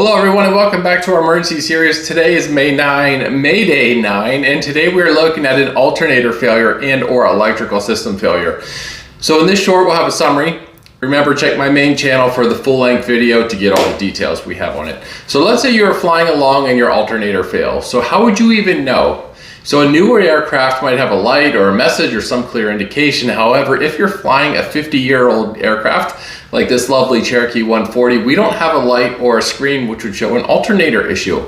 Hello everyone and welcome back to our emergency series. Today is Mayday 9, and today we're looking at an alternator failure and or electrical system failure. So in this short we'll have a summary. Remember, check my main channel for the full-length video to get all the details we have on it. So let's say you're flying along and your alternator fails. So how would you even know? So a newer aircraft might have a light or a message or some clear indication. However, if you're flying a 50-year-old aircraft, like this lovely Cherokee 140, we don't have a light or a screen which would show an alternator issue.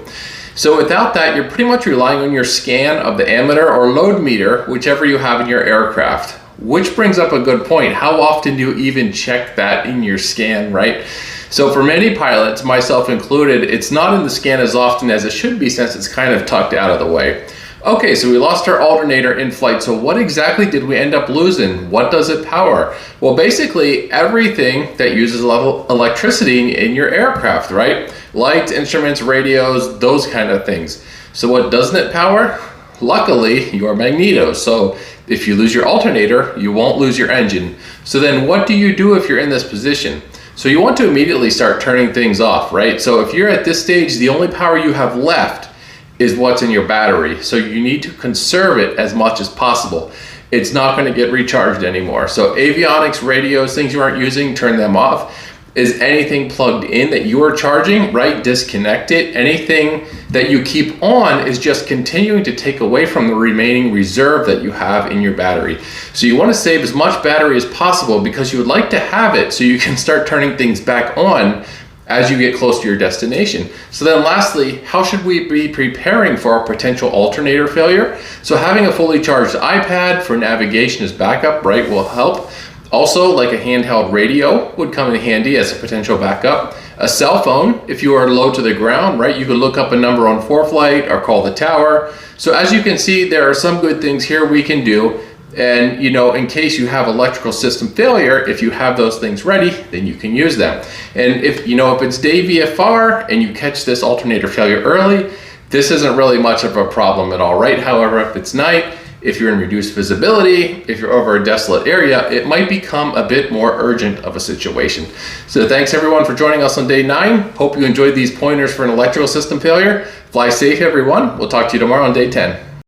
So without that, you're pretty much relying on your scan of the ammeter or load meter, whichever you have in your aircraft. Which brings up a good point. How often do you even check that in your scan, right? So for many pilots, myself included, it's not in the scan as often as it should be since it's kind of tucked out of the way. Okay, so we lost our alternator in flight. So what exactly did we end up losing? What does it power? Well, basically everything that uses electricity in your aircraft, right? Lights, instruments, radios, those kind of things. So what doesn't it power? Luckily, your magnetos. So if you lose your alternator, you won't lose your engine. So then what do you do if you're in this position? So you want to immediately start turning things off, right? So if you're at this stage, the only power you have left is what's in your battery. So you need to conserve it as much as possible. It's not going to get recharged anymore. So avionics, radios, things you aren't using, turn them off. Is anything plugged in that you are charging, right? Disconnect it. Anything that you keep on is just continuing to take away from the remaining reserve that you have in your battery. So you want to save as much battery as possible because you would like to have it so you can start turning things back on as you get close to your destination. So then lastly, how should we be preparing for a potential alternator failure? So having a fully charged iPad for navigation as backup, right, will help. Also, like a handheld radio would come in handy as a potential backup. A cell phone, if you are low to the ground, right, you could look up a number on ForeFlight or call the tower. So as you can see, there are some good things here we can do. And in case you have electrical system failure, if you have those things ready, then you can use them. And if it's day VFR and you catch this alternator failure early, this isn't really much of a problem at all, right? However, if it's night, if you're in reduced visibility, if you're over a desolate area, it might become a bit more urgent of a situation. So thanks everyone for joining us on day 9. Hope you enjoyed these pointers for an electrical system failure. Fly safe everyone. We'll talk to you tomorrow on day 10.